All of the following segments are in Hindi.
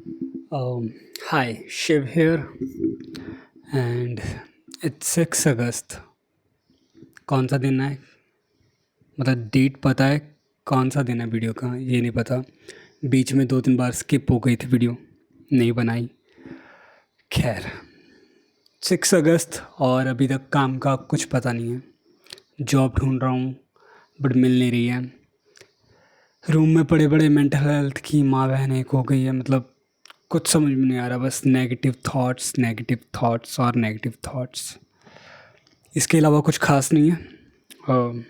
Um, Hi, Shiv here, and it's 6 अगस्त। कौन सा दिन है? मतलब डेट पता है, कौन सा दिन है वीडियो का ये नहीं पता। बीच में 2-3 बार स्किप हो गई थी वीडियो, नहीं बनाई। खैर, 6 अगस्त और अभी तक काम का कुछ पता नहीं है। जॉब ढूंढ रहा हूँ बट मिल नहीं रही है। रूम में पड़े पड़े मेंटल हेल्थ की माँ बहन एक हो गई है। मतलब कुछ समझ में नहीं आ रहा, बस नेगेटिव थॉट्स और नेगेटिव थॉट्स। इसके अलावा कुछ खास नहीं है।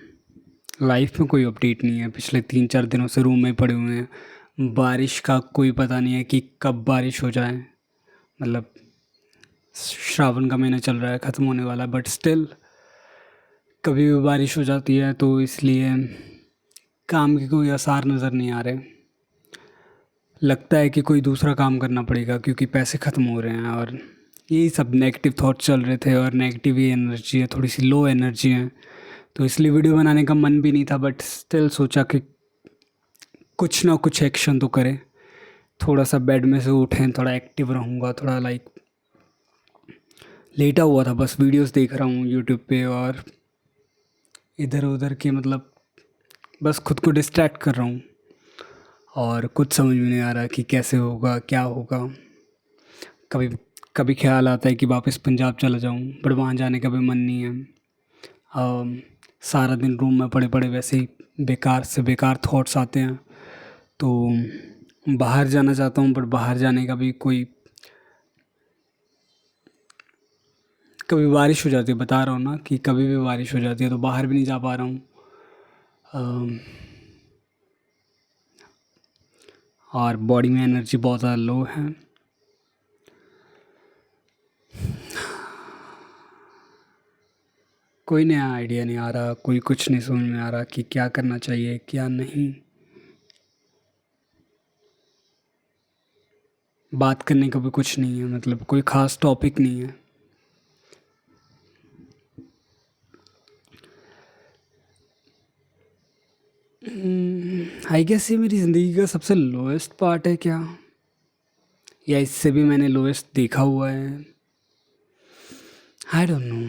लाइफ में कोई अपडेट नहीं है। पिछले 3-4 दिनों से रूम में पड़े हुए हैं। बारिश का कोई पता नहीं है कि कब बारिश हो जाए। मतलब श्रावण का महीना चल रहा है, ख़त्म होने वाला है, बट स्टिल कभी भी बारिश हो जाती है, तो इसलिए काम के कोई आसार नज़र नहीं आ रहे। लगता है कि कोई दूसरा काम करना पड़ेगा क्योंकि पैसे ख़त्म हो रहे हैं। और यही सब नेगेटिव थॉट चल रहे थे, और नेगेटिव ही एनर्जी है, थोड़ी सी लो एनर्जी है, तो इसलिए वीडियो बनाने का मन भी नहीं था। बट स्टिल सोचा कि कुछ ना कुछ एक्शन तो करें। थोड़ा सा बेड में से उठें, थोड़ा एक्टिव रहूँगा, थोड़ा लाइक लेटा हुआ था, बस वीडियोस देख रहा हूँ यूट्यूब पे, और इधर उधर के मतलब बस खुद को डिस्ट्रैक्ट कर रहा हूँ। और कुछ समझ में नहीं आ रहा कि कैसे होगा, क्या होगा। कभी कभी ख्याल आता है कि वापस पंजाब चला जाऊँ, बट वहाँ जाने का भी मन नहीं है। सारा दिन रूम में पड़े पड़े वैसे ही बेकार से बेकार थॉट्स आते हैं, तो बाहर जाना चाहता हूँ, बट बाहर जाने का भी कोई। कभी बारिश हो जाती है, बता रहा हूँ ना कि कभी भी बारिश हो जाती है, तो बाहर भी नहीं जा पा रहा हूँ। अम, और बॉडी में एनर्जी बहुत ज़्यादा लो है। कोई नया आइडिया नहीं आ रहा, कोई कुछ नहीं समझ में आ रहा कि क्या करना चाहिए क्या नहीं। बात करने का भी कुछ नहीं है, मतलब कोई ख़ास टॉपिक नहीं है। आई गेस ये मेरी ज़िंदगी का सबसे लोएस्ट पार्ट है क्या, या इससे भी मैंने लोएस्ट देखा हुआ है। I don't know.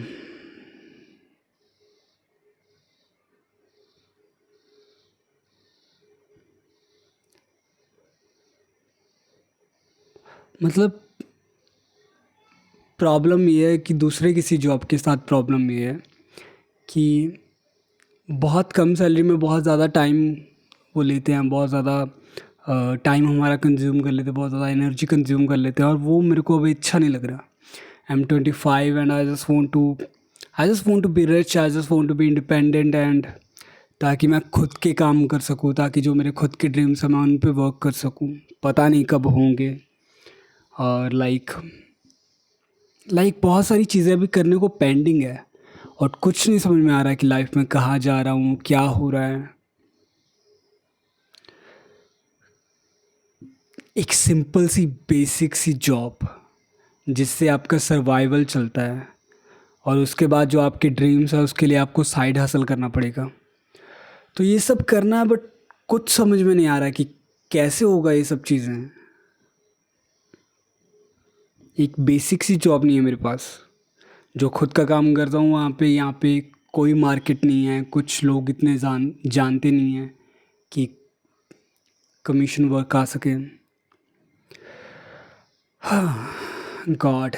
मतलब प्रॉब्लम ये है कि दूसरे किसी जॉब के साथ प्रॉब्लम ये है कि बहुत कम सैलरी में बहुत ज़्यादा टाइम वो लेते हैं, बहुत ज़्यादा टाइम हमारा कंज्यूम कर लेते हैं, बहुत ज़्यादा एनर्जी कंज्यूम कर लेते हैं, और वो मेरे को अभी अच्छा नहीं लग रहा। I am 25 and I just want to be rich, I just want to be independent, and ताकि मैं खुद के काम कर सकूँ, ताकि जो मेरे खुद के ड्रीम्स हैं मैं उन पे वर्क कर सकूँ। पता नहीं कब होंगे। और लाइक बहुत सारी चीज़ें अभी करने को पेंडिंग है, और कुछ नहीं समझ में आ रहा है कि लाइफ में कहाँ जा रहा हूँ, क्या हो रहा है। एक सिंपल सी बेसिक सी जॉब जिससे आपका सर्वाइवल चलता है, और उसके बाद जो आपके ड्रीम्स है उसके लिए आपको साइड हासिल करना पड़ेगा। तो ये सब करना है, बट कुछ समझ में नहीं आ रहा कि कैसे होगा ये सब चीज़ें। एक बेसिक सी जॉब नहीं है मेरे पास। जो खुद का काम करता हूँ वहाँ पे, यहाँ पे कोई मार्केट नहीं है, कुछ लोग इतने जानते नहीं हैं कि कमीशन वर्क आ सके। गॉड।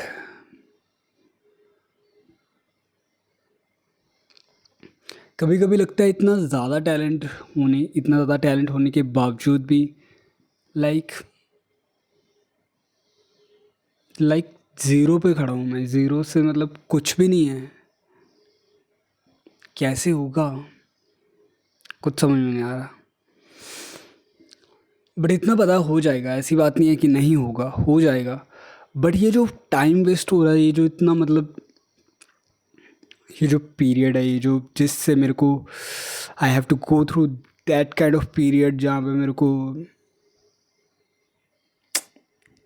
कभी कभी लगता है इतना ज़्यादा टैलेंट होने के बावजूद भी लाइक लाइक ज़ीरो पे खड़ा हूँ मैं, ज़ीरो से मतलब कुछ भी नहीं है। कैसे होगा, कुछ समझ में नहीं आ रहा। बट इतना पता हो जाएगा, ऐसी बात नहीं है कि नहीं होगा, हो जाएगा। बट ये जो टाइम वेस्ट हो रहा है, ये जो इतना मतलब ये जो पीरियड है, ये जो जिससे मेरे को I have to go through that kind of period, जहाँ पे मेरे को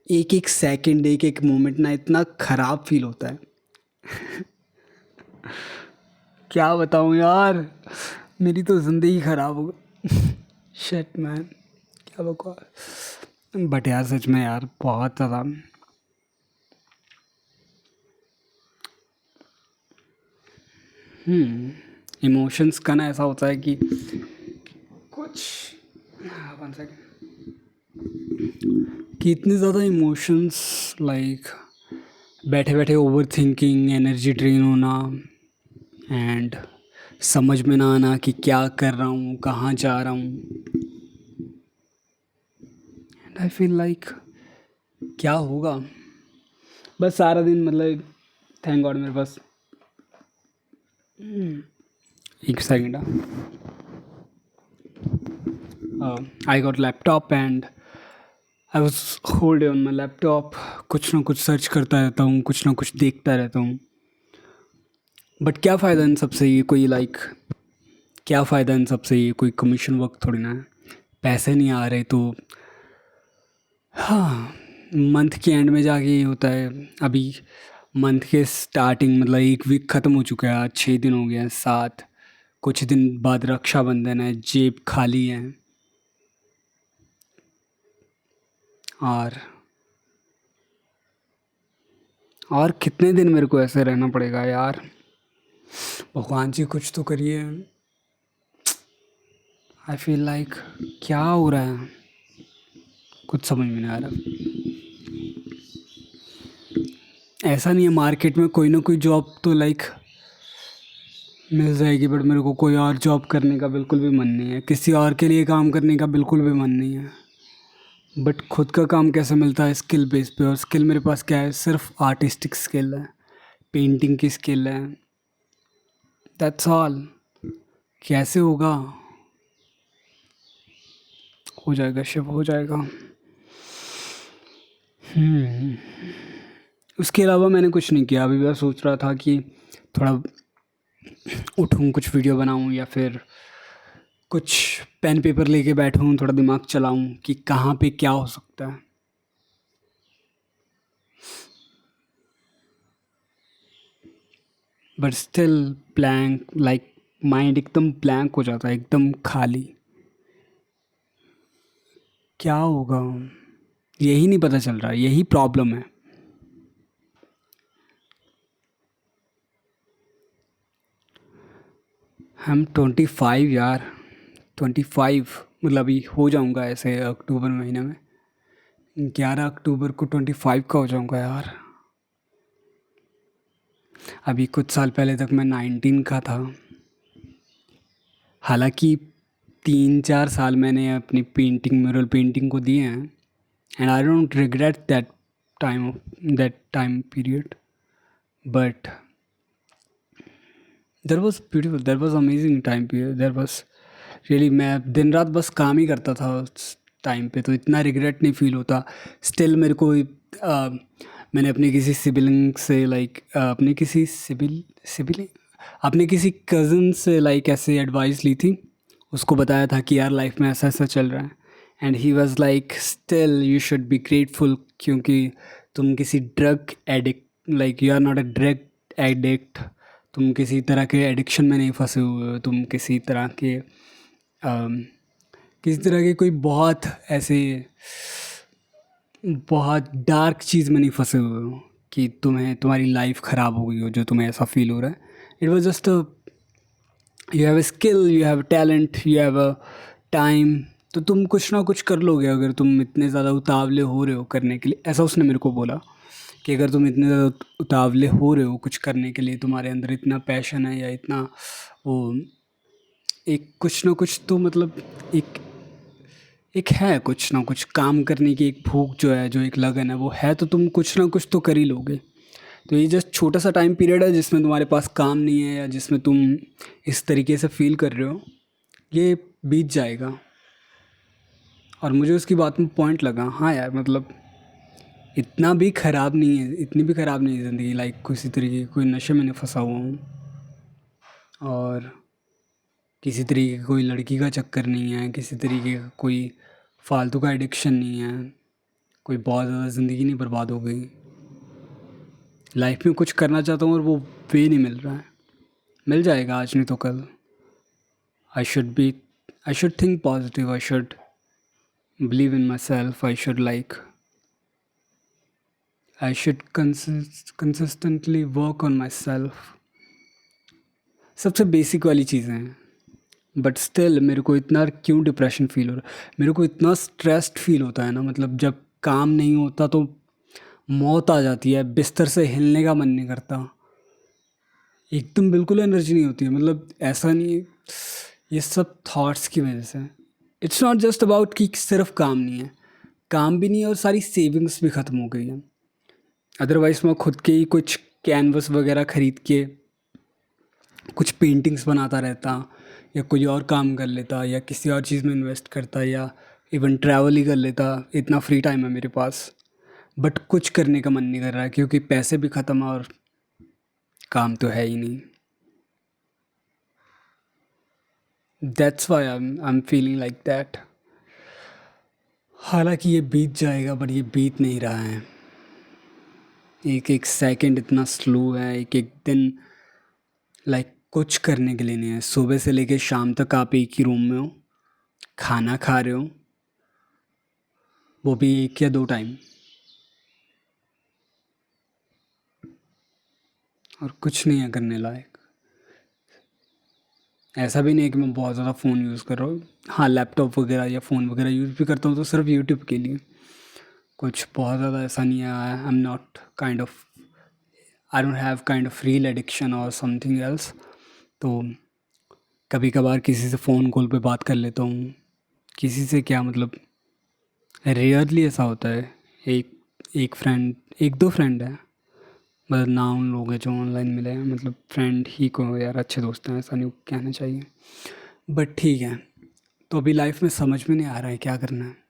एक एक सेकंड, एक एक मोमेंट ना इतना ख़राब फील होता है। क्या बताऊँ यार, मेरी तो ज़िंदगी ख़राब हो गई। शिट मैन, क्या बकवास। बट यार सच में यार बहुत ज़्यादा इमोशंस का ना ऐसा होता है कि कुछ वन सेकेंड कि इतने ज़्यादा इमोशंस लाइक बैठे बैठे ओवर थिंकिंग, एनर्जी ड्रेन होना एंड समझ में ना आना कि क्या कर रहा हूँ, कहाँ जा रहा हूँ। एंड आई फील लाइक क्या होगा, बस सारा दिन मतलब थैंक गॉड मेरे पास एक second I got laptop and I was hold on my laptop. कुछ ना कुछ सर्च करता रहता हूँ, कुछ ना कुछ देखता रहता हूँ। बट क्या फ़ायदा इन सबसे, ये कोई लाइक क्या फ़ायदा इन सबसे, ये कोई कमीशन वर्क थोड़ी ना है। पैसे नहीं आ रहे तो हाँ, मंथ के एंड में जाके ये होता है। अभी मंथ के स्टार्टिंग मतलब एक वीक ख़त्म हो चुका है, आज 6 दिन हो गए हैं, 7 कुछ दिन बाद रक्षाबंधन है, जेब खाली है। और कितने दिन मेरे को ऐसे रहना पड़ेगा यार। भगवान जी कुछ तो करिए। आई फील लाइक क्या हो रहा है, कुछ समझ में नहीं आ रहा। ऐसा नहीं है, मार्केट में कोई ना कोई जॉब तो लाइक मिल जाएगी, बट मेरे को कोई और जॉब करने का बिल्कुल भी मन नहीं है, किसी और के लिए काम करने का बिल्कुल भी मन नहीं है। बट खुद का काम कैसे मिलता है, स्किल बेस पे। और स्किल मेरे पास क्या है, सिर्फ आर्टिस्टिक स्किल है, पेंटिंग की स्किल है, दैट्स ऑल। कैसे होगा, हो जाएगा शिव, हो जाएगा। उसके अलावा मैंने कुछ नहीं किया। अभी मैं सोच रहा था कि थोड़ा उठूँ, कुछ वीडियो बनाऊँ, या फिर कुछ पेन पेपर लेके बैठूँ, थोड़ा दिमाग चलाऊँ कि कहाँ पे क्या हो सकता है। But still blank, like mind एकदम ब्लैंक हो जाता है, एकदम खाली। क्या होगा यही नहीं पता चल रहा, यही प्रॉब्लम है। हम 25 यार, 25 मतलब अभी हो जाऊंगा ऐसे अक्टूबर महीने में, 11 अक्टूबर को 25 का हो जाऊंगा यार। अभी कुछ साल पहले तक मैं 19 का था। हालांकि 3-4 साल मैंने अपनी पेंटिंग, म्यूरल पेंटिंग को दिए हैं, and I don't regret that time period. But there was beautiful, there was amazing time period, there was really. मैं दिन रात बस काम ही करता था उस टाइम पे, तो इतना रिग्रेट नहीं फील होता। स्टिल मेरे को मैंने अपने किसी सिबलिंग से लाइक अपने किसी सिबिलिंग अपने किसी कज़न से लाइक ऐसे एडवाइस ली थी। उसको बताया था कि यार लाइफ में ऐसा ऐसा चल रहा है, and he was like still you should be grateful, क्योंकि तुम किसी drug addict, like you are not a drug addict, तुम किसी तरह के एडिक्शन में नहीं फंसे हुए हो, तुम किसी तरह के कोई बहुत ऐसे बहुत डार्क चीज़ में नहीं फंसे हुए हो कि तुम्हारी लाइफ ख़राब हो गई हो, जो तुम्हें ऐसा फील हो रहा है। It was just you have a skill, you have talent, you have a time, तो तुम कुछ ना कुछ कर लोगे अगर तुम इतने ज़्यादा उतावले हो रहे हो करने के लिए। ऐसा उसने मेरे को बोला कि अगर तुम इतने ज़्यादा उतावले हो रहे हो कुछ करने के लिए, तुम्हारे अंदर इतना पैशन है या इतना वो एक कुछ ना कुछ तो मतलब एक एक है, कुछ ना कुछ काम करने की एक भूख जो है, जो एक लगन है वो है, तो तुम कुछ ना कुछ तो कर ही लोगे। तो ये जस्ट छोटा सा टाइम पीरियड है जिसमें तुम्हारे पास काम नहीं है, या जिसमें तुम इस तरीके से फील कर रहे हो, ये बीत जाएगा। और मुझे उसकी बात में पॉइंट लगा, हाँ यार मतलब इतना भी ख़राब नहीं है, इतनी भी ख़राब नहीं है ज़िंदगी। लाइक किसी तरीके कोई नशे में नहीं फंसा हुआ हूँ, और किसी तरीके की कोई लड़की का चक्कर नहीं है, किसी तरीके का कोई फालतू का एडिक्शन नहीं है, कोई बहुत ज़्यादा ज़िंदगी नहीं बर्बाद हो गई। लाइफ में कुछ करना चाहता हूँ और वो वे नहीं मिल रहा है। मिल जाएगा आज नहीं तो कल। I should think positive, I should believe in myself. I should consistently work on myself. सबसे बेसिक वाली चीज़ें हैं. बट स्टिल मेरे को इतना क्यों डिप्रेशन फील हो रहा है, मेरे को इतना स्ट्रेस्ड फील होता है ना, मतलब जब काम नहीं होता तो मौत आ जाती है, बिस्तर से हिलने का मन नहीं करता, एकदम बिल्कुल एनर्जी नहीं होती है. मतलब ऐसा नहीं है, ये सब थॉट्स की वजह से. इट्स नॉट जस्ट अबाउट कि सिर्फ काम नहीं है, काम भी नहीं है और सारी सेविंग्स भी ख़त्म हो गई हैं. अदरवाइज़ मैं खुद के ही कुछ कैनवस वगैरह ख़रीद के कुछ पेंटिंग्स बनाता रहता, या कोई और काम कर लेता, या किसी और चीज़ में इन्वेस्ट करता, या इवन ट्रैवल ही कर लेता. इतना फ्री टाइम है मेरे पास, बट कुछ करने का मन नहीं कर रहा है क्योंकि पैसे भी ख़त्म है और काम तो है ही नहीं. That's why I am feeling like that. हालांकि ये बीत जाएगा, बट ये बीत नहीं रहा है. एक एक सेकंड इतना स्लो है, एक एक दिन लाइक कुछ करने के लिए नहीं है. सुबह से लेके शाम तक आप एक ही रूम में हो, खाना खा रहे हो, वो भी एक या दो टाइम, और कुछ नहीं है करने लायक. ऐसा भी नहीं है कि मैं बहुत ज़्यादा फ़ोन यूज़ कर रहा हूँ. हाँ, लैपटॉप वगैरह या फ़ोन वगैरह यूज़ भी करता हूँ तो सिर्फ यूट्यूब के लिए. कुछ बहुत ज़्यादा ऐसा नहीं है. I am not kind of, I don't have kind of reel addiction और समथिंग एल्स. तो कभी कभार किसी से फ़ोन कॉल पे बात कर लेता हूँ. किसी से क्या मतलब, रेयरली ऐसा होता है. एक एक फ्रेंड, एक दो फ्रेंड है, मतलब ना उन लोग हैं जो ऑनलाइन मिले हैं, मतलब फ्रेंड ही को यार, अच्छे दोस्त हैं, ऐसा नहीं कहना चाहिए, बट ठीक है. तो अभी लाइफ में समझ में नहीं आ रहा है क्या करना है.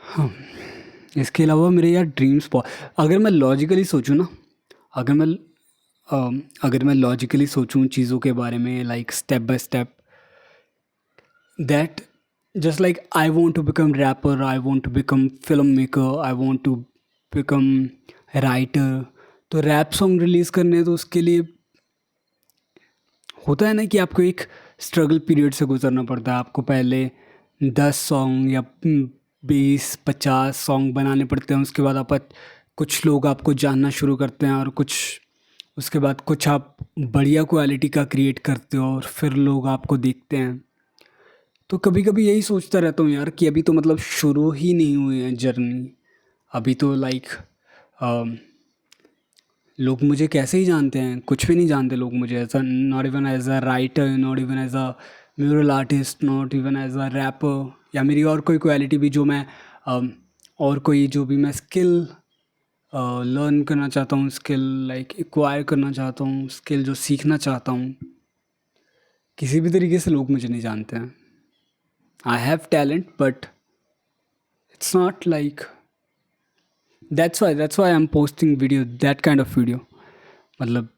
हाँ, इसके अलावा मेरे यार ड्रीम्स बहुत. अगर मैं लॉजिकली सोचूं ना, अगर मैं अगर मैं लॉजिकली सोचूं चीज़ों के बारे में, like step by step, that just like I want to become rapper, I want to become film maker, I want to become writer. तो रैप सॉन्ग रिलीज़ करने हैं तो उसके लिए होता है ना कि आपको एक स्ट्रगल पीरियड से गुजरना पड़ता है. आपको पहले 10 सॉन्ग या 20-50 सॉन्ग बनाने पड़ते हैं. उसके बाद कुछ लोग आपको जानना शुरू करते हैं, और कुछ उसके बाद कुछ आप बढ़िया क्वालिटी का क्रिएट करते हो और फिर लोग आपको देखते हैं. तो कभी कभी यही सोचता रहता हूँ यार कि अभी तो मतलब शुरू ही नहीं हुई है जर्नी. अभी तो लाइक लोग मुझे कैसे ही जानते हैं, कुछ भी नहीं जानते लोग मुझे. As a, not even as a writer, not even as a mural artist, not even as a rapper, या मेरी और कोई क्वालिटी भी जो मैं और कोई जो भी मैं स्किल लर्न करना चाहता हूँ, स्किल लाइक एक्वायर करना चाहता हूँ, स्किल जो सीखना चाहता हूँ, किसी भी तरीके से लोग मुझे नहीं जानते हैं. I have talent, but it's not like, that's why I am posting video, that kind of video. मतलब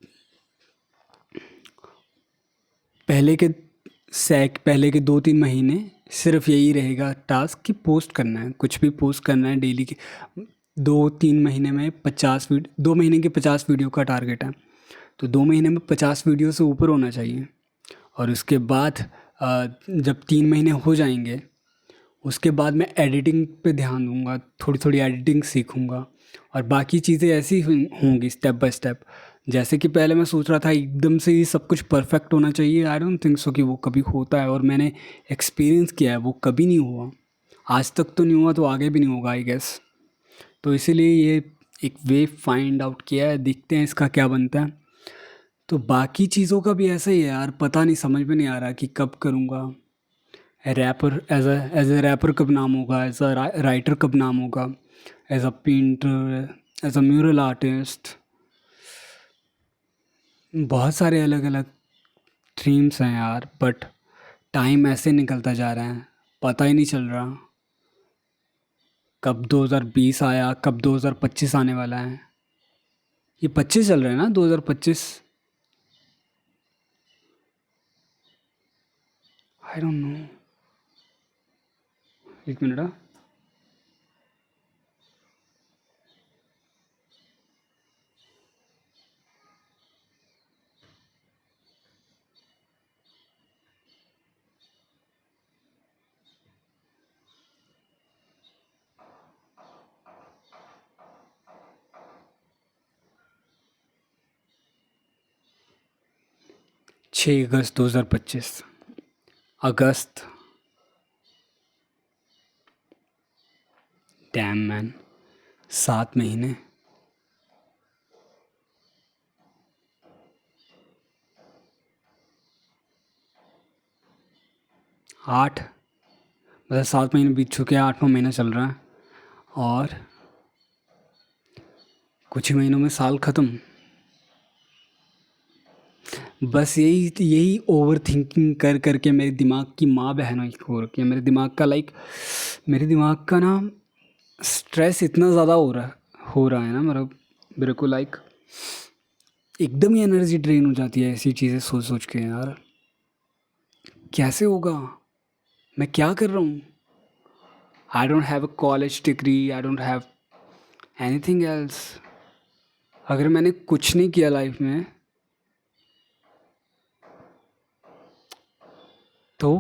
पहले के पहले के 2-3 महीने सिर्फ यही रहेगा टास्क कि पोस्ट करना है, कुछ भी पोस्ट करना है डेली के. 2-3 महीने में 2 महीने के 50 वीडियो का टारगेट है. तो 2 महीने में 50 वीडियो से ऊपर होना चाहिए. और उसके बाद जब 3 महीने हो जाएंगे, उसके बाद मैं एडिटिंग पे ध्यान दूंगा, थोड़ी थोड़ी एडिटिंग सीखूंगा, और बाकी चीज़ें ऐसी होंगी स्टेप बाय स्टेप. जैसे कि पहले मैं सोच रहा था एकदम से ही सब कुछ परफेक्ट होना चाहिए, आई डोंट थिंक सो कि वो कभी होता है. और मैंने एक्सपीरियंस किया है वो कभी नहीं हुआ. आज तक तो नहीं हुआ, तो आगे भी नहीं होगा आई गेस. तो इसीलिए ये एक वे फाइंड आउट किया है, देखते हैं इसका क्या बनता है. तो बाकी चीज़ों का भी ऐसा ही है यार, पता नहीं, समझ में नहीं आ रहा कि कब करूँगा. रैपर, एज ए रैपर कब नाम होगा, एज अ राइटर कब नाम होगा, as a painter, as a mural artist. बहुत सारे अलग अलग ड्रीम्स हैं यार, बट टाइम ऐसे निकलता जा रहा है, पता ही नहीं चल रहा कब 2020 आया, कब 2025 आने वाला है. ये 25 चल रहा है ना, 2025. I don't know. एक मिनट. 6 अगस्त 2025। अगस्त। डैम मैन, 7 महीने। 8, मतलब 7 महीने बीत चुके हैं, 8वां महीना चल रहा है और कुछ ही महीनों में साल ख़त्म। बस यही यही ओवर थिंकिंग कर करके मेरे दिमाग की माँ बहन हो रखी है। मेरे दिमाग का ना स्ट्रेस इतना ज़्यादा हो रहा है ना, मेरे को लाइक एकदम ही एनर्जी ड्रेन हो जाती है ऐसी चीज़ें सोच सोच के यार। कैसे होगा? मैं क्या कर रहा हूँ? I don't have a college degree, I don't have anything else. अगर मैंने कुछ नहीं किया लाइफ में तो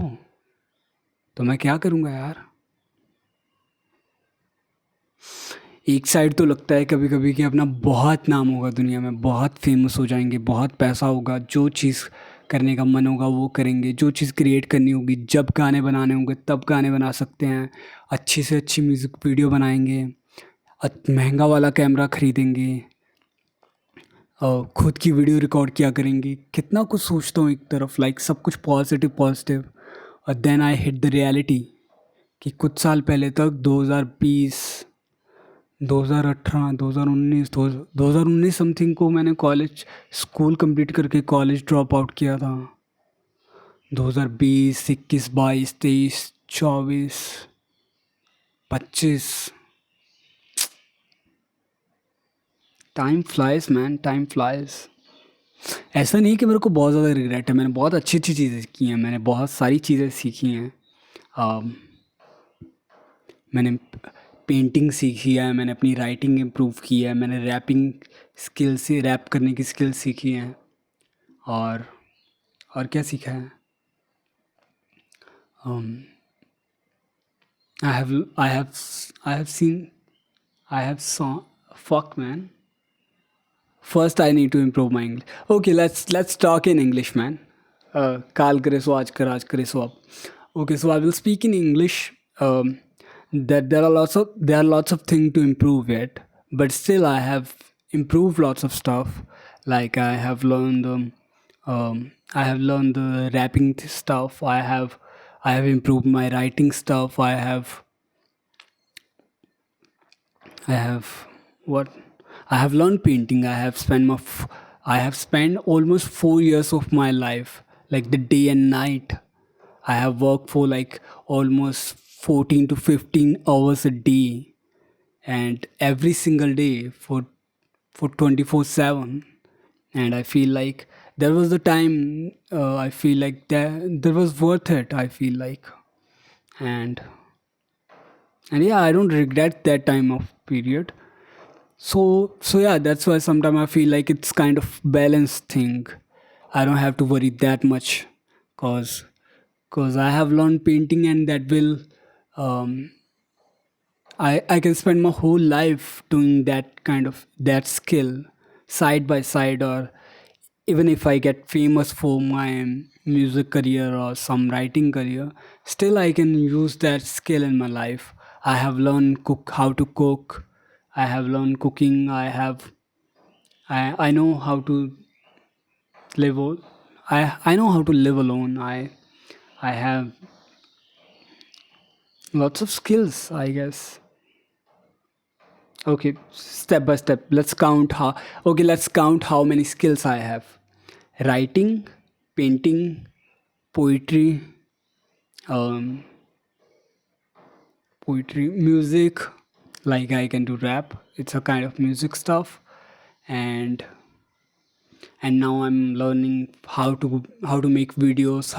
मैं क्या करूँगा यार? एक साइड तो लगता है कभी कभी कि अपना बहुत नाम होगा दुनिया में, बहुत फेमस हो जाएंगे, बहुत पैसा होगा, जो चीज़ करने का मन होगा वो करेंगे, जो चीज़ क्रिएट करनी होगी, जब गाने बनाने होंगे तब गाने बना सकते हैं, अच्छी से अच्छी म्यूज़िक वीडियो बनाएंगे, महंगा वाला कैमरा खरीदेंगे और खुद की वीडियो रिकॉर्ड किया करेंगे। कितना कुछ सोचता हूँ एक तरफ, लाइक सब कुछ पॉजिटिव पॉजिटिव, और then I hit the reality कि कुछ साल पहले तक 2020, 2018, 2019, 2019 समथिंग को मैंने कॉलेज स्कूल कंप्लीट करके कॉलेज ड्रॉप आउट किया था। 2020, 21, 22, 23, 24, 25। Time flies man, time flies. ऐसा नहीं कि मेरे को बहुत ज़्यादा रिग्रेट है, मैंने बहुत अच्छी अच्छी चीज़ें की हैं, मैंने बहुत सारी चीज़ें सीखी हैं। मैंने पेंटिंग सीखी है, मैंने अपनी राइटिंग इम्प्रूव की है, मैंने रैपिंग स्किल से रैप करने की स्किल सीखी हैं। और क्या सीखा है? I have I have I have seen I have saw fuck man. First I need to improve my English. Okay, let's talk in English, man. काल करे सो आज करे सो अब. Okay, so I will speak in English. That there are lots of things to improve it, but still I have improved lots of stuff. Like I have learned the rapping stuff. I have improved my writing stuff. I have what? I have learned painting. I have spent almost 4 years of my life, like the day and night. I have worked for like almost 14 to 15 hours a day, and every single day for 24/7. And I feel like there was the time I feel like there was worth it. I feel like, and yeah, I don't regret that time of period. So yeah, that's why sometimes I feel like it's kind of balanced thing. I don't have to worry that much, cause I have learned painting, and that will um, I can spend my whole life doing that kind of that skill side by side. Or even if I get famous for my music career or some writing career, still I can use that skill in my life. I have learned how to cook. I have learned cooking. I know how to live. I know how to live alone. I have lots of skills, I guess. Okay, step by step. Let's count how many skills I have. Writing, painting, poetry, um, music. Like I can do rap. It's a kind of music stuff, and now I'm learning how to make videos.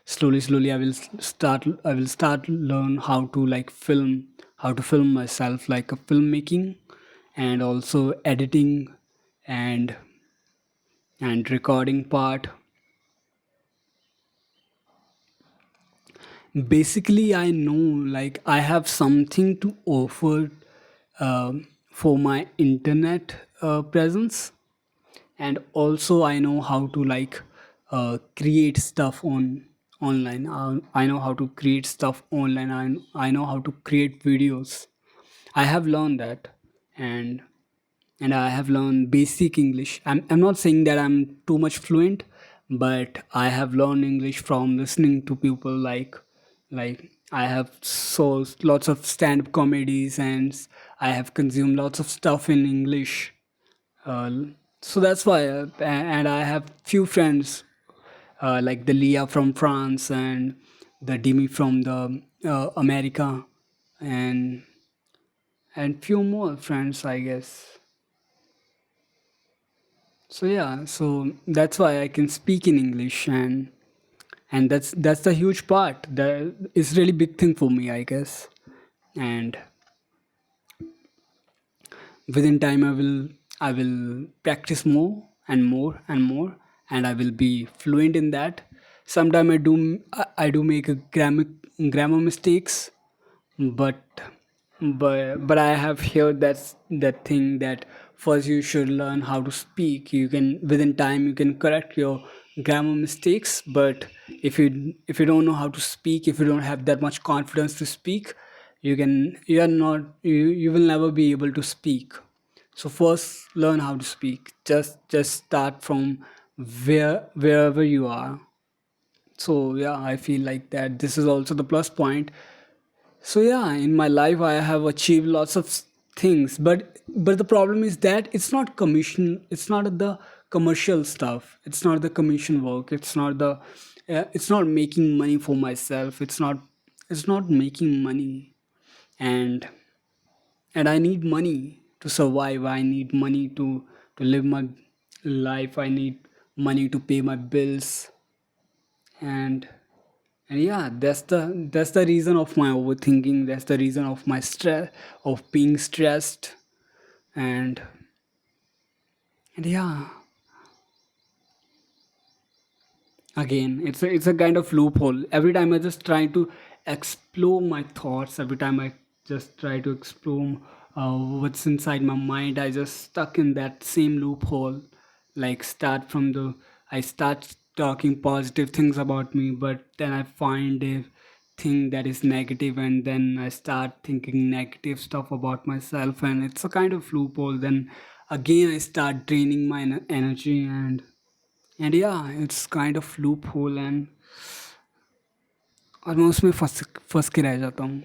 Slowly I will start learn how to like how to film myself, like a filmmaking, and also editing, and recording part. Basically, I know like I have something to offer for my internet presence, and also I know how to like create stuff on online. I know how to create stuff online. I know how to create videos. I have learned that, and I have learned basic English. I'm not saying that I'm too much fluent, but I have learned English from listening to people like I have saw lots of stand-up comedies, and I have consumed lots of stuff in English. Uh, so that's why, and I have few friends like the Leah from France and the Demi from the America, and few more friends, I guess. So yeah, so that's why I can speak in English, and that's the huge part. That is really big thing for me, I guess. And within time, I will practice more and more and more, and I will be fluent in that. Sometime I do make a grammar mistakes, but but I have heard that thing that first you should learn how to speak. You can within time you can correct your grammar mistakes, but if you don't know how to speak, if you don't have that much confidence to speak, you are not you will never be able to speak. So first learn how to speak. Just start from wherever you are. So yeah, I feel like that this is also the plus point. So yeah, in my life I have achieved lots of things, but the problem is that it's not commission. It's not the commercial stuff. It's not the commission work. It's not making money for myself. It's not making money, and I need money to survive. I need money to live my life. I need money to pay my bills, and yeah, that's the reason of my overthinking. That's the reason of my stress, of being stressed, and yeah, again, it's a kind of loophole. Every time I just try to explore my thoughts. Every time I just try to explore what's inside my mind, I just stuck in that same loophole. Like I start talking positive things about me, but then I find a thing that is negative, and then I start thinking negative stuff about myself, and it's a kind of loophole. Then again, I start draining my energy, and yeah, it's kind of loophole, and और मैं उसमें फंस फंस के रह जाता हूँ.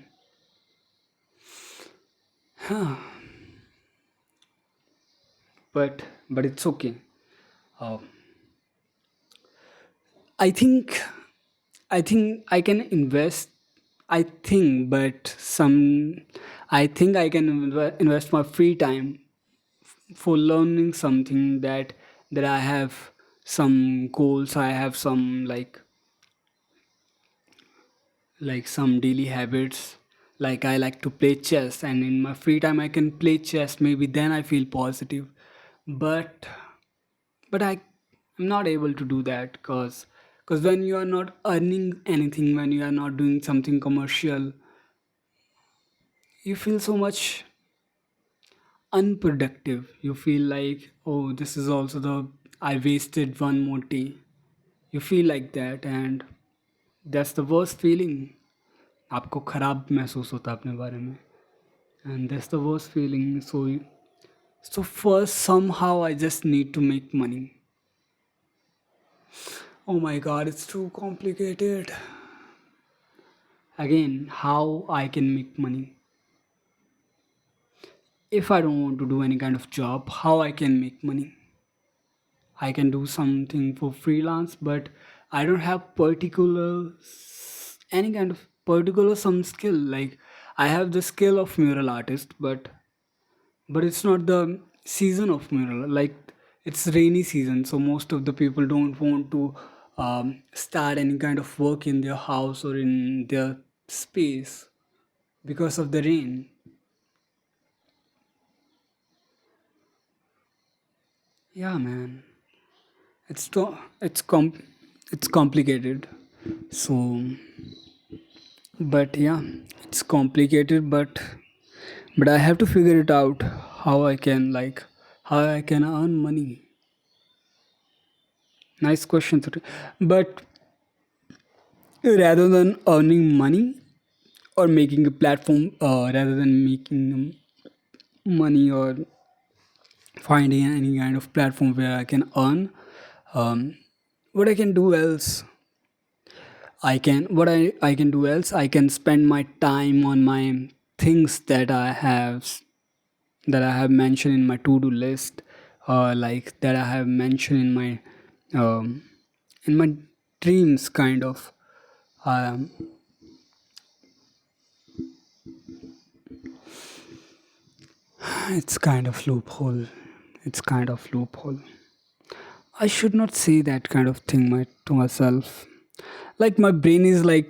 But it's okay. uh, I think I can invest. I think but some I think I can invest my free time for learning something that I have some goals. I have some like some daily habits. Like I like to play chess, and in my free time I can play chess. Maybe then I feel positive. But I'm not able to do that, because when you are not earning anything, when you are not doing something commercial, you feel so much unproductive. You feel like, oh, this is also the I wasted one more day. You feel like that, and that's the worst feeling. आपको खराब महसूस होता है अपने बारे में, and that's the worst feeling. So first somehow I just need to make money. Oh my god, it's too complicated. Again, how I can make money? If I don't want to do any kind of job, how I can make money? I can do something for freelance, but I don't have any kind of particular some skill. Like I have the skill of mural artist, but it's not the season of mural. Like it's rainy season, so most of the people don't want to start any kind of work in their house or in their space because of the rain. Yeah, man. It's complicated. So, but yeah, it's complicated, but I have to figure it out how I can earn money. Nice question, Suri. But rather than earning money or making a platform, rather than making money or finding any kind of platform where I can earn, um, what I can do else? I can do else? I can spend my time on my things that I have mentioned in my to-do list, like that I have mentioned um, in my dreams, kind of. Um, it's kind of loophole. It's kind of loophole. I should not say that kind of thing to myself. Like my brain is like,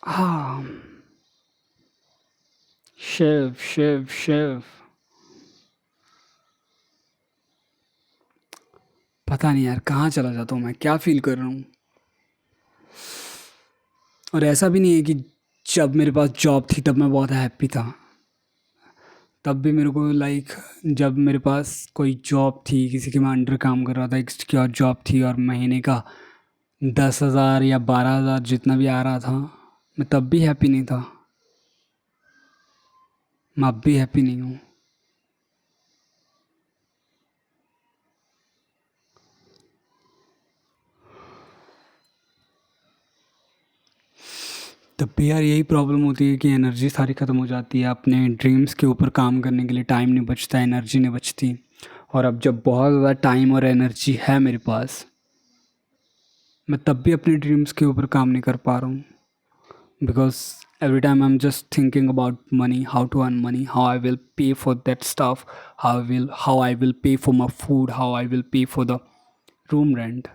ah, Shiv, Shiv, Shiv. पता नहीं यार कहाँ चला जाता हूँ मैं, क्या फील कर रहा हूँ। और ऐसा भी नहीं है कि जब मेरे पास जॉब थी तब मैं बहुत हैप्पी था। तब भी मेरे को लाइक, जब मेरे पास कोई जॉब थी, किसी के मैं अंडर काम कर रहा था, एक सिक्योर जॉब थी और महीने का 10,000 या 12,000 जितना भी आ रहा था, मैं तब भी हैप्पी नहीं था। मैं अब भी हैप्पी नहीं हूँ। तब भी यार यही प्रॉब्लम होती है कि एनर्जी सारी ख़त्म हो जाती है, अपने ड्रीम्स के ऊपर काम करने के लिए टाइम नहीं बचता, एनर्जी नहीं बचती। और अब जब बहुत ज़्यादा टाइम और एनर्जी है मेरे पास, मैं तब भी अपने ड्रीम्स के ऊपर काम नहीं कर पा रहा हूँ। Because every time I'm just thinking about money, how to earn money, how I will pay for that stuff, how I will pay for my food, how I will pay for the room rent.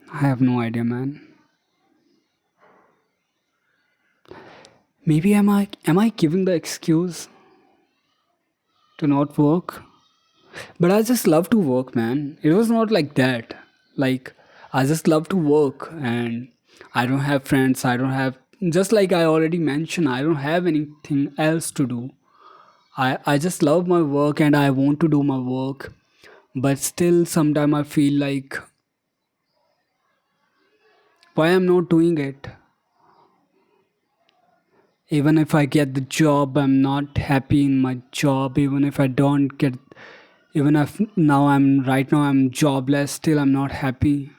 I have no idea, man. Maybe am I giving the excuse to not work? But I just love to work, man. It was not like that. Like, I just love to work and I don't have friends. I don't have, just like I already mentioned, I don't have anything else to do. I just love my work and I want to do my work. But still, sometimes I feel like, why I'm not doing it? Even if I get the job, I'm not happy in my job. Even if I don't get, even if right now I'm jobless, still I'm not happy.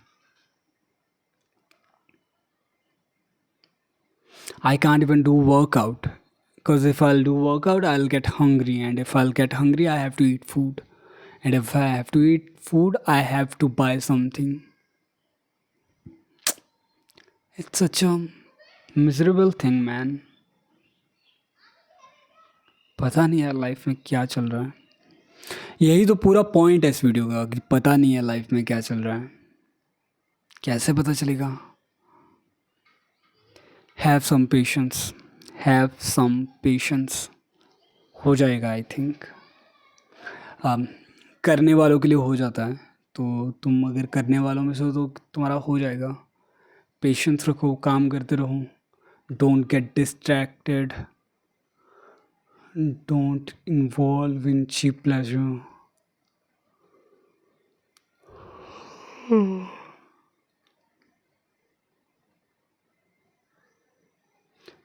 I can't even do workout because if I'll do workout, I'll get hungry, and if I'll get hungry, I have to eat food, and if I have to eat food, I have to buy something. It's such a miserable thing, man. पता नहीं यार लाइफ में क्या चल रहा है। यही तो पूरा पॉइंट है इस वीडियो का कि पता नहीं है लाइफ में क्या चल रहा है, कैसे पता चलेगा। Have some patience, have some patience. हो जाएगा आई थिंक। करने वालों के लिए हो जाता है, तो तुम अगर करने वालों में से हो तो तुम्हारा हो जाएगा। पेशेंस रखो, काम करते रहो, don't get distracted, don't involve in cheap pleasure.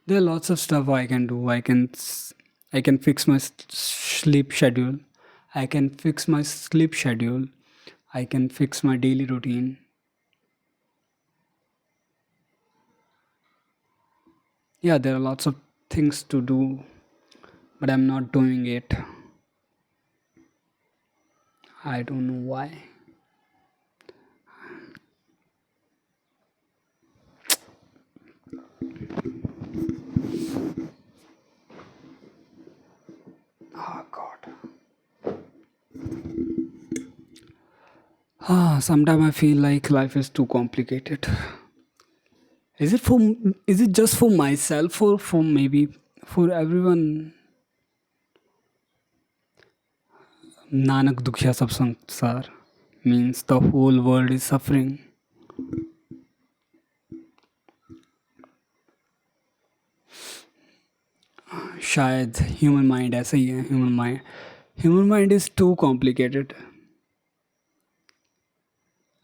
There are lots of stuff I can do. I can fix my sleep schedule. I can fix my sleep schedule. I can fix my daily routine. Yeah, there are lots of things to do, but I'm not doing it. I don't know why. Oh God. Sometimes I feel like life is too complicated. Is it for? Is it just for myself or for maybe for everyone? Nanak Dukhya Sab Sansar means the whole world is suffering. शायद ह्यूमन माइंड ऐसा ही है। Human mind is too complicated.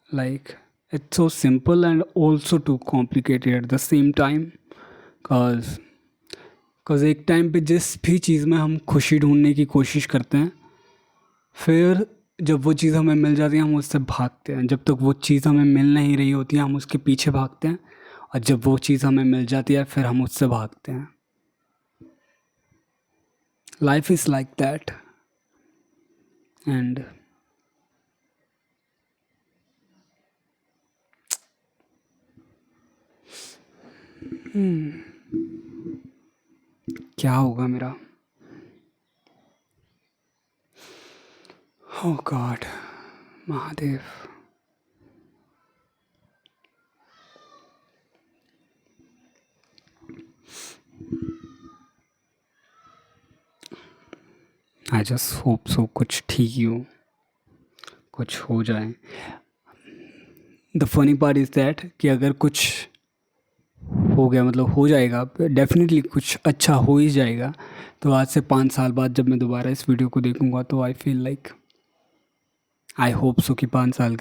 Like, it's so simple and also too complicated at the same time. Cause एक टाइम पे जिस भी चीज़ में हम खुशी ढूंढने की कोशिश करते हैं, फिर जब वो चीज़ हमें मिल जाती है हम उससे भागते हैं। जब तक वो चीज़ हमें मिल नहीं रही होती है हम उसके पीछे भागते हैं, और जब वो चीज़ हमें मिल जाती है फिर हम उससे भागते हैं। Life is like that. And क्या होगा मेरा? Oh god, Mahadev. I just hope so कुछ ठीक ही हो, कुछ हो जाए। The funny part is that कि अगर कुछ हो गया मतलब हो जाएगा, डेफिनेटली कुछ अच्छा हो ही जाएगा। तो आज से 5 साल बाद जब मैं दोबारा इस वीडियो को देखूंगा तो आई feel like, I hope so कि 5 साल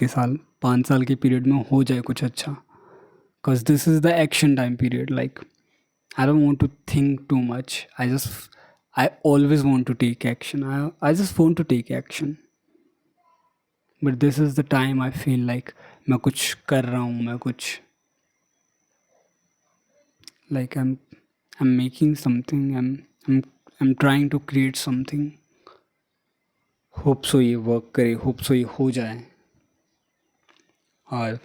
के पीरियड में हो जाए कुछ अच्छा। Because this is the action time period. Like, I don't want to think too much, I always want to take action, I just want to take action. But this is the time I feel like मैं कुछ कर रहा हूँ, मैं कुछ like I'm making something, I'm trying to create something। Hope so ये वर्क करे, होप सो ये हो जाए और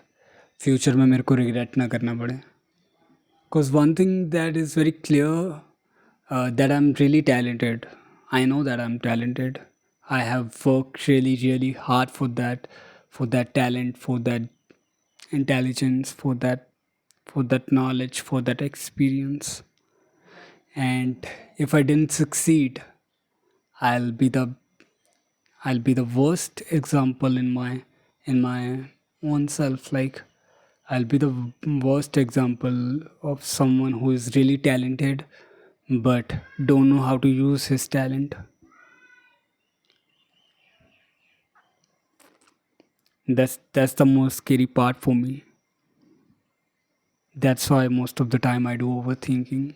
फ्यूचर में मेरे को रिग्रेट ना करना पड़े। Because one thing that is very clear, that I am really talented. I know that I am talented. I have work really hard for that talent, for that intelligence, for that knowledge, for that experience। And if I didn't succeed, I'll be the worst example in my own self. Like, I'll be the worst example of someone who is really talented but don't know how to use his talent. That's the most scary part for me. That's why most of the time I do overthinking.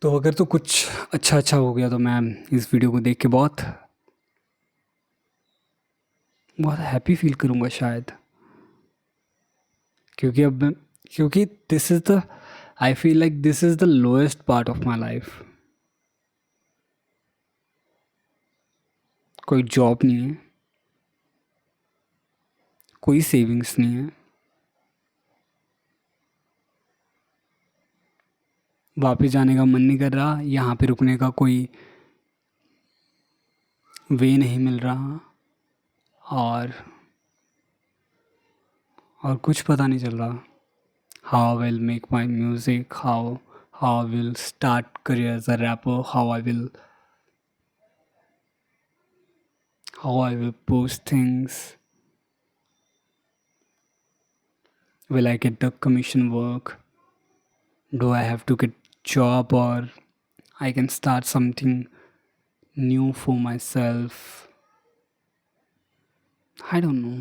तो अगर तो कुछ अच्छा हो गया तो मैं इस वीडियो को देख के बहुत हैप्पी फील करूँगा शायद। क्योंकि this is the, I feel like this is the lowest part of my life. कोई जॉब नहीं है, कोई सेविंग्स नहीं है, वापस जाने का मन नहीं कर रहा, यहाँ पे रुकने का कोई वे नहीं मिल रहा, और कुछ पता नहीं चल रहा। How I will make my music, how I will start career as a rapper, how I will post things, will I get the commission work, do I have to get job, or I can start something new for myself? I don't know.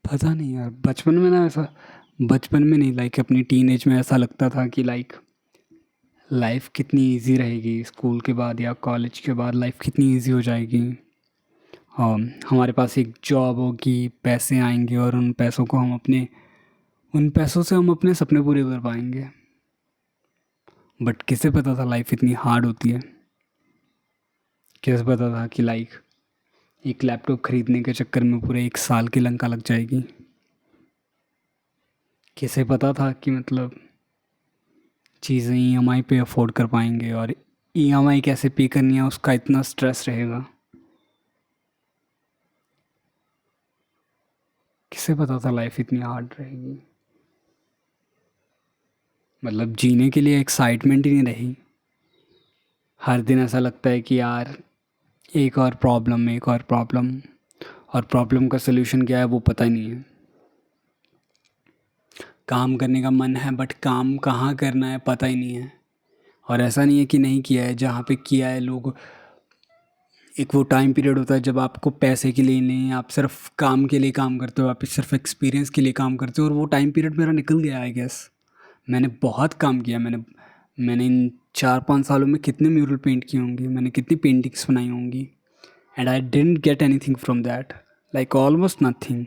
पता नहीं यार, बचपन में ना ऐसा, बचपन में नहीं, लाइक अपनी टीनेज में ऐसा लगता था कि लाइक लाइफ कितनी इजी रहेगी, स्कूल के बाद या कॉलेज के बाद लाइफ कितनी इजी हो जाएगी। हमारे पास एक जॉब होगी, पैसे आएंगे और उन पैसों से हम अपने सपने पूरे कर पाएंगे। बट किसे पता था लाइफ इतनी हार्ड होती है? किसे पता था कि लाइक एक लैपटॉप ख़रीदने के चक्कर में पूरे 1 साल की लंका लग जाएगी? किसे पता था कि मतलब चीज़ें EMI पे अफोर्ड कर पाएंगे, और EMI कैसे पे करनी है उसका इतना स्ट्रेस रहेगा? किसे पता था लाइफ इतनी हार्ड रहेगी। मतलब जीने के लिए एक्साइटमेंट ही नहीं रही। हर दिन ऐसा लगता है कि यार एक और प्रॉब्लम, एक और प्रॉब्लम, और प्रॉब्लम का सलूशन क्या है वो पता ही नहीं है। काम करने का मन है बट काम कहाँ करना है पता ही नहीं है। और ऐसा नहीं है कि नहीं किया है, जहाँ पे किया है लोग, एक वो टाइम पीरियड होता है जब आपको पैसे के लिए नहीं, आप सिर्फ काम के लिए काम करते हो, आप सिर्फ एक्सपीरियंस के लिए काम करते हो, और वो टाइम पीरियड मेरा निकल गया आई गेस। मैंने बहुत काम किया, मैंने इन 4-5 सालों में कितने म्यूरल पेंट किए होंगे, मैंने कितनी पेंटिंग्स बनाई होंगी, and I didn't get anything from that, like almost nothing.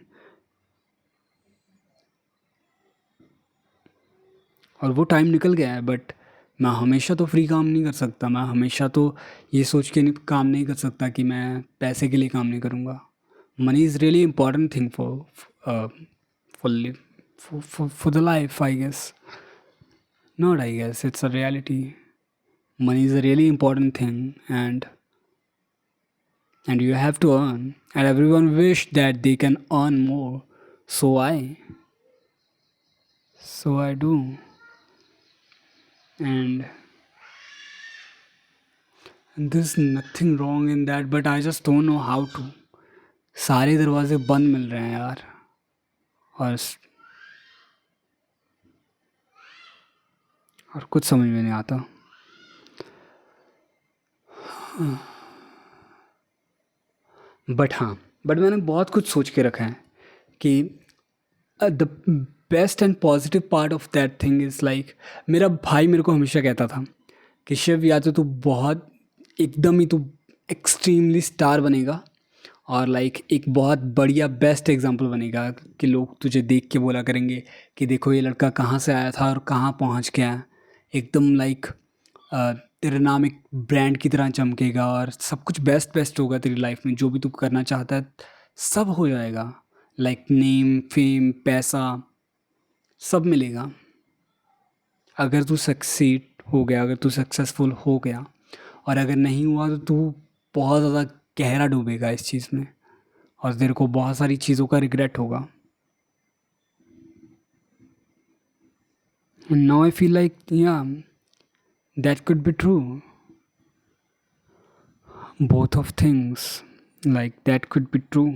और वो टाइम निकल गया है, बट मैं हमेशा तो फ्री काम नहीं कर सकता, मैं हमेशा तो ये सोच के नहीं काम नहीं कर सकता कि मैं पैसे के लिए काम नहीं करूँगा। Money is really important thing for the life I guess. Not I guess, it's a reality. Money is a really important thing, and you have to earn, and everyone wish that they can earn more, so I do, and there's nothing wrong in that, but I just don't know how to. सारे दरवाजे बंद मिल रहे हैं यार, और कुछ समझ में नहीं आता। बट मैंने बहुत कुछ सोच के रखा है कि the best and positive part of that thing is like, मेरा भाई मेरे को हमेशा कहता था कि शिव, या तो तू बहुत एकदम ही तू एक्सट्रीमली स्टार बनेगा, और लाइक एक बहुत बढ़िया बेस्ट एग्जांपल बनेगा कि लोग तुझे देख के बोला करेंगे कि देखो ये लड़का कहाँ से आया था और कहाँ पहुँच गया। एकदम लाइक तेरा नाम एक ब्रांड की तरह चमकेगा, और सब कुछ बेस्ट बेस्ट होगा तेरी लाइफ में, जो भी तू करना चाहता है सब हो जाएगा, लाइक नेम, फेम, पैसा सब मिलेगा अगर तू सक्सीड हो गया, अगर तू सक्सेसफुल हो गया। और अगर नहीं हुआ तो तू बहुत ज़्यादा गहरा डूबेगा इस चीज़ में, और तेरे को बहुत सारी चीज़ों का रिग्रेट होगा। And now I feel like, yeah, that could be true. Both of things, like that could be true.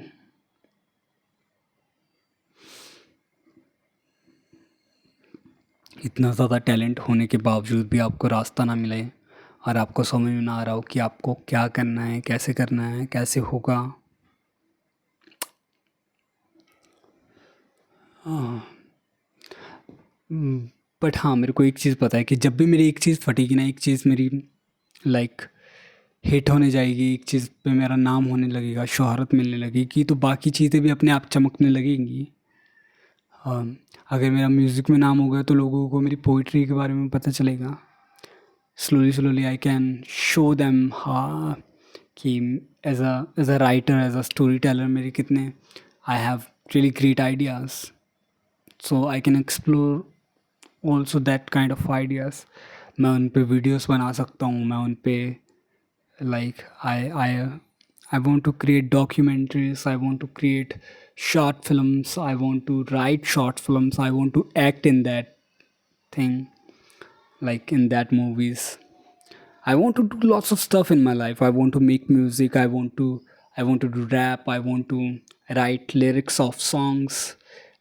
इतना ज़्यादा टैलेंट होने के बावजूद भी आपको रास्ता ना मिले, और आपको समझ में ना आ रहा हो कि आपको क्या करना है, कैसे होगा। बट हाँ, मेरे को एक चीज़ पता है कि जब भी मेरी एक चीज़ फटेगी ना, एक चीज़ मेरी लाइक हिट होने जाएगी, एक चीज़ पे मेरा नाम होने लगेगा, शोहरत मिलने लगेगी, तो बाकी चीज़ें भी अपने आप चमकने लगेंगी। अगर मेरा म्यूज़िक में नाम होगा तो लोगों को मेरी पोइट्री के बारे में पता चलेगा। Slowly I can show them हाँ कि as a writer, as a story teller मेरे कितने I have really great ideas, so I can explore also that kind of ideas. मैं उन पे वीडियोस बना सकता हूँ, मैं उन पे like I want to create documentaries, I want to create short films, I want to write short films, I want to act in that thing, like in that movies. I want to do lots of stuff in my life. I want to make music, I want to do rap, I want to write lyrics of songs,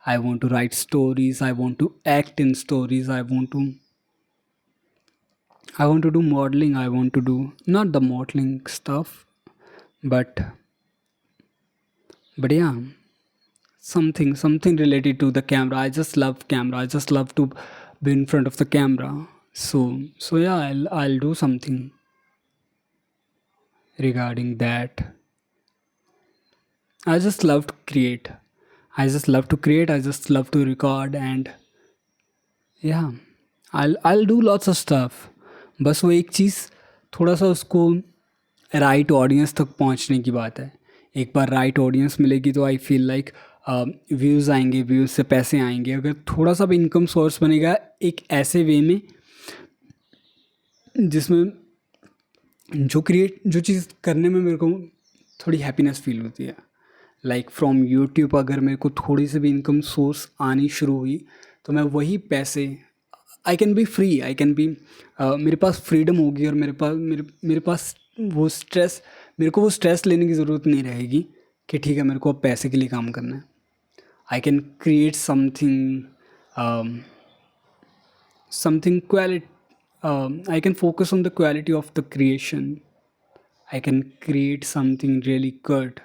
I want to write stories, I want to act in stories, I want to do modeling. I want to do not the modeling stuff, but yeah, something related to the camera. I just love camera. I just love to be in front of the camera. So yeah, I'll do something regarding that. I just love to create. I just love to create. I just love to record, and yeah, I'll do lots of stuff. बस वो एक चीज़ थोड़ा सा उसको राइट ऑडियंस तक पहुंचने की बात है। एक बार राइट ऑडियंस मिलेगी तो आई फील लाइक व्यूज़ आएंगे, व्यूज़ से पैसे आएंगे। अगर थोड़ा सा भी इनकम सोर्स बनेगा एक ऐसे वे में जिसमें जो चीज़ करने में मेरे को थोड़ी हैप्पीनेस फील होती है, लाइक फ्रॉम यूट्यूब अगर मेरे को थोड़ी सी भी इनकम सोर्स आनी शुरू हुई तो मैं वही पैसे, I can be free, I can be, मेरे पास फ्रीडम होगी और मेरे पास वो स्ट्रेस, मेरे को वो स्ट्रेस लेने की ज़रूरत नहीं रहेगी कि ठीक है मेरे को अब पैसे के लिए काम करना है. I can create something quality, I can focus on the quality of the creation. I can create something really good.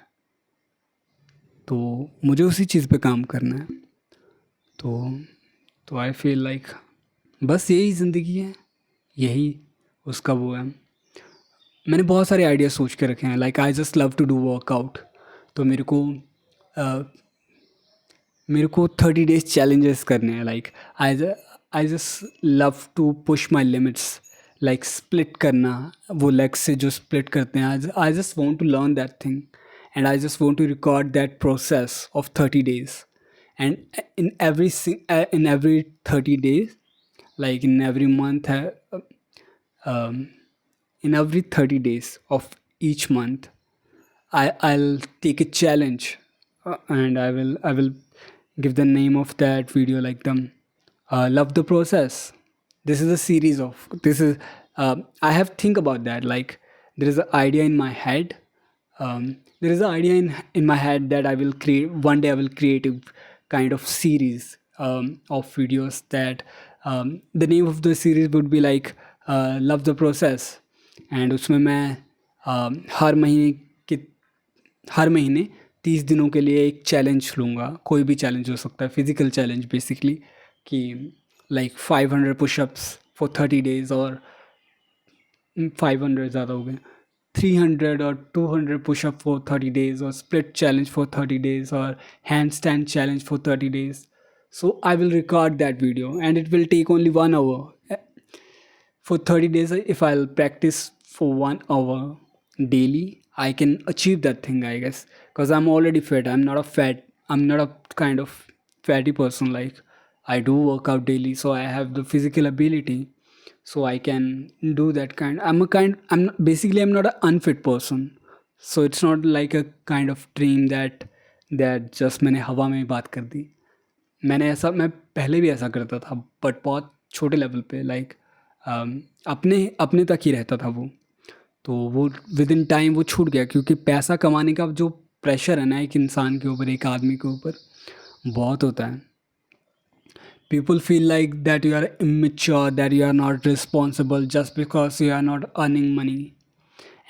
तो मुझे उसी चीज़ पे काम करना है. तो आई फील लाइक बस यही ज़िंदगी है, यही उसका वो है. मैंने बहुत सारे आइडिया सोच के रखे हैं. Like I just love to do workout. तो मेरे को 30 डेज चैलेंजेस करने हैं. Like I just love to push my limits. Like split करना, वो लेग्स से जो स्प्लिट करते हैं, I just want to learn that thing and I just want to record that process of 30 days. And in every 30 days, like in every month, in every 30 days of each month, I'll take a challenge, and I will give the name of that video like the love the process. This is a series of this is I have think about that. Like there is an idea in my head. There is an idea in my head that I will create one day. I will create a kind of series of videos that the name of the series would be like love the process. And उसमें मैं हर महीने 30 दिनों के लिए एक चैलेंज लूँगा. कोई भी चैलेंज हो सकता है, फिज़िकल चैलेंज बेसिकली, कि लाइक 500 पुशअप्स फॉर 30 डेज़, और 500 ज़्यादा हो गए, 300 और 200 पुशअप फॉर 30 डेज़, और स्प्लिट चैलेंज फॉर 30 डेज़, और hand stand challenge for 30 days. So I will record that video and it will take only 1 hour. For 30 days, if I'll practice for 1 hour daily, I can achieve that thing, I guess. Because I'm already fit. I'm not a kind of fatty person. Like I do work out daily, so I have the physical ability. So I can do that kind. I'm not an unfit person. So it's not like a kind of dream that just मैंने हवा में बात कर दी. मैं पहले भी ऐसा करता था, बट बहुत छोटे लेवल पे. लाइक अपने तक ही रहता था वो. तो वो विद इन टाइम वो छूट गया, क्योंकि पैसा कमाने का जो प्रेशर है ना एक इंसान के ऊपर, एक आदमी के ऊपर बहुत होता है. People feel like that you are immature, that you are not responsible just because you are not earning money.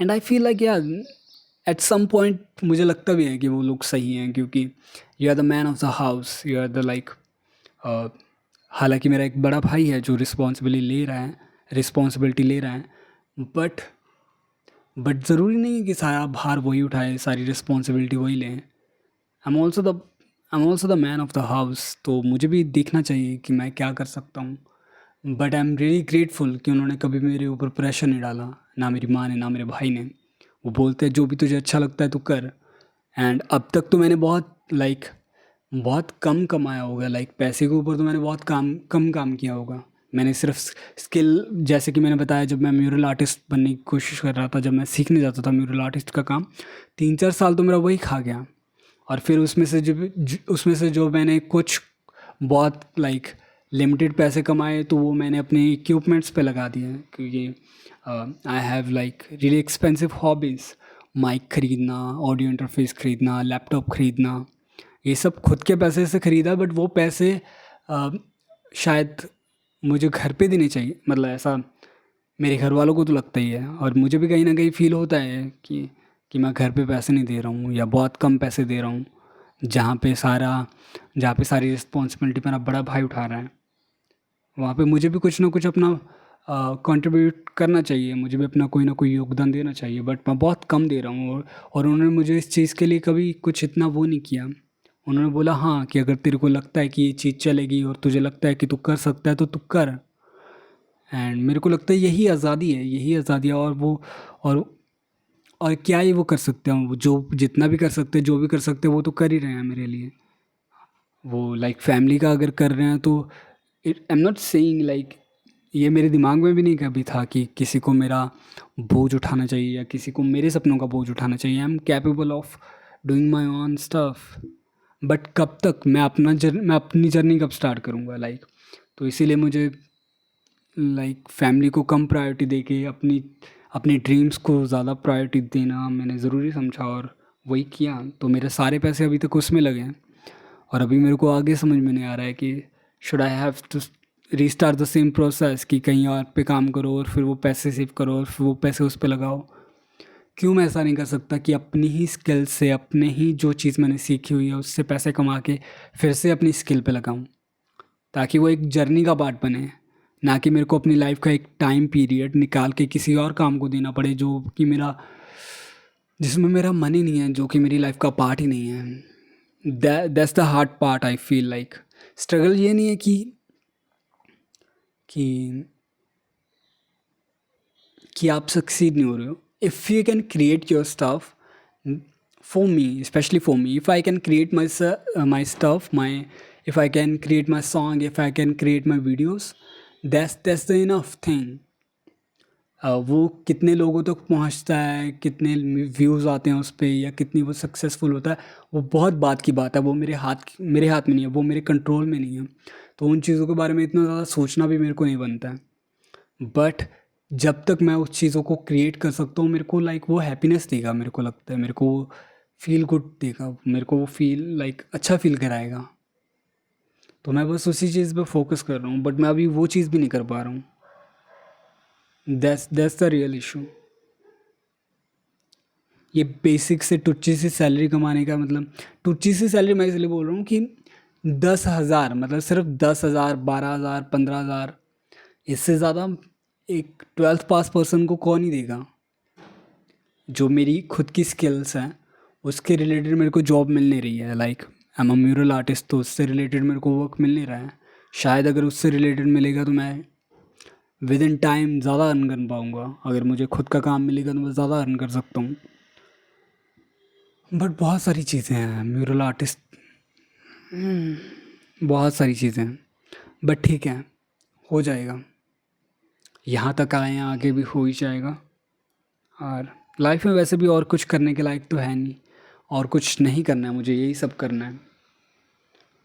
And I feel like यार एट सम पॉइंट मुझे लगता भी है कि वो लोग सही हैं, क्योंकि you are the man of the house, you are the like. हालांकि मेरा एक बड़ा भाई है जो रिस्पॉन्सिबिलिटी ले रहा है, बट ज़रूरी नहीं है कि सारा भार वही उठाए, सारी रिस्पॉन्सिबिलिटी वही लें. I am also the man of the house. तो मुझे भी देखना चाहिए कि मैं क्या कर सकता हूँ. But I am really grateful कि उन्होंने कभी मेरे ऊपर प्रेशर नहीं डाला, ना मेरी माँ ने ना मेरे भाई ने. वो बोलते हैं जो भी तुझे अच्छा लगता है तू कर. एंड अब तक तो मैंने बहुत कम कमाया होगा. लाइक पैसे के ऊपर तो मैंने बहुत कम काम किया होगा. मैंने सिर्फ स्किल, जैसे कि मैंने बताया, जब मैं म्यूरल आर्टिस्ट बनने की कोशिश कर रहा था, जब मैं सीखने जाता था म्यूरल आर्टिस्ट का काम, 3-4 साल तो मेरा वही खा गया. और फिर उसमें से जो मैंने कुछ बहुत लाइक लिमिटेड पैसे कमाए, तो वो मैंने अपने इक्विपमेंट्स पे लगा दिए. क्योंकि I have like really expensive hobbies. Mic ख़रीदना, ऑडियो इंटरफेस ख़रीदना, लैपटॉप ख़रीदना, ये सब खुद के पैसे से ख़रीदा. बट वो पैसे शायद मुझे घर पे देने चाहिए. मतलब ऐसा मेरे घर वालों को तो लगता ही है, और मुझे भी कहीं ना कहीं फ़ील होता है कि मैं घर पे पैसे नहीं दे रहा हूँ, या बहुत कम पैसे दे रहा हूँ, जहाँ पे सारी रिस्पॉन्सिबिलिटी मेरा बड़ा भाई उठा रहा है. वहाँ पे मुझे भी कुछ ना कुछ अपना कंट्रीब्यूट करना चाहिए, मुझे भी अपना कोई ना कोई योगदान देना चाहिए. बट मैं बहुत कम दे रहा हूँ, और उन्होंने मुझे इस चीज़ के लिए कभी कुछ इतना वो नहीं किया. उन्होंने बोला हाँ कि अगर तेरे को लगता है कि ये चीज़ चलेगी और तुझे लगता है कि तू कर सकता है तो तू कर. एंड मेरे को लगता है यही आज़ादी है. और क्या ही वो कर सकते हैं, वो जो जितना भी कर सकते हैं, जो भी कर सकते हैं, वो तो कर ही रहे हैं मेरे लिए. वो लाइक फैमिली का अगर कर रहे हैं तो I am not saying like, ये मेरे दिमाग में भी नहीं कभी था कि किसी को मेरा बोझ उठाना चाहिए या किसी को मेरे सपनों का बोझ उठाना चाहिए. I am capable of doing my own stuff. But कब तक मैं अपनी जर्नी कब स्टार्ट करूँगा लाइक। तो इसीलिए मुझे लाइक फैमिली को कम प्रायोरिटी दे के अपनी अपने ड्रीम्स को ज़्यादा प्रायोरिटी देना मैंने ज़रूरी समझा और वही किया। तो मेरे सारे पैसे अभी तक उसमें लगे हैं और अभी मेरे को आगे समझ में नहीं आ रहा है कि should I have to restart the same process कि कहीं और पे काम करो और फिर वो पैसे सेव करो और फिर वो पैसे उस पर लगाओ। क्यों मैं ऐसा नहीं कर सकता कि अपनी ही स्किल से अपने ही जो चीज़ मैंने सीखी हुई है उससे पैसे कमा के फिर से अपनी स्किल पे लगाऊं, ताकि वो एक जर्नी का पार्ट बने, ना कि मेरे को अपनी लाइफ का एक टाइम पीरियड निकाल के किसी और काम को देना पड़े जो कि जिसमें मेरा मन ही नहीं है, जो कि मेरी लाइफ का पार्ट ही नहीं है। That's the hard part I feel like. Struggle ये नहीं है कि कि आप सक्सीड नहीं हो रहे हो। If you can create your stuff, for me specially for me, if I can create my stuff, if I can create my song, if I can create my videos, that's the enough thing। वो कितने लोगों तक पहुंचता है, कितने व्यूज़ आते हैं उस पर, या कितनी वो सक्सेसफुल होता है, वो बहुत बात की बात है। वो मेरे हाथ में नहीं है, वो मेरे कंट्रोल में नहीं है। तो उन चीज़ों के बारे में इतना ज़्यादा सोचना भी मेरे को नहीं बनता है। बट जब तक मैं उस चीज़ों को क्रिएट कर सकता हूँ, मेरे को लाइक वो हैप्पीनेस देगा, मेरे को लगता है, मेरे को वो फील गुड देगा, मेरे को वो फील लाइक अच्छा फील कराएगा। तो मैं बस उसी चीज़ पे फोकस कर रहा हूँ, बट मैं अभी वो चीज़ भी नहीं कर पा रहा हूँ। That's the real issue. ये बेसिक से टुच्ची सी सैलरी कमाने का मतलब, टुच्ची सी सैलरी मैं इसलिए बोल रहा हूँ कि 10,000 मतलब सिर्फ 10,000, 12,000, 15,000, इससे ज़्यादा एक 12th पास पर्सन को कौन ही देगा। जो मेरी खुद की स्किल्स हैं उसके रिलेटेड मेरे को जॉब मिल नहीं रही है, like I am a mural artist, तो उससे रिलेटेड मेरे को वर्क मिल नहीं रहा है। शायद अगर उससे रिलेटेड मिलेगा तो मैं विद इन टाइम ज़्यादा अर्न कर पाऊँगा। अगर मुझे खुद का काम मिलेगा तो मैं ज़्यादा अर्न कर सकता हूँ। बट बहुत सारी चीज़ें हैं म्यूरल आर्टिस्ट, बहुत सारी चीज़ें हैं। बट ठीक है, हो जाएगा। यहाँ तक आए हैं, आगे भी हो ही जाएगा। और लाइफ में वैसे भी और कुछ करने के लायक तो है नहीं, और कुछ नहीं करना है मुझे, यही सब करना है।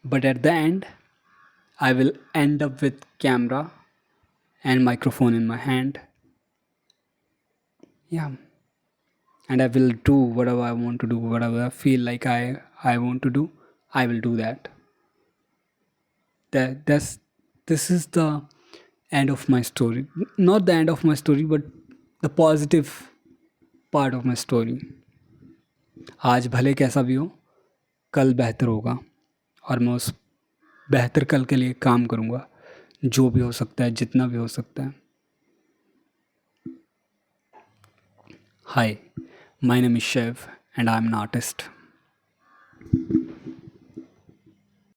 But at the and I will and up with camera and microphone in my hand. Yeah, and I will do whatever I want to do, whatever I feel like I want to do, I will do that. This is the end of my story. Not the end of my story, but the positive part of my story. आज भले कैसा भी हो, कल बेहतर होगा और मैं उस बेहतर कल के लिए काम करूँगा, जो भी हो सकता है, जितना भी हो सकता है। Hi, my name is Shiv and I'm an artist.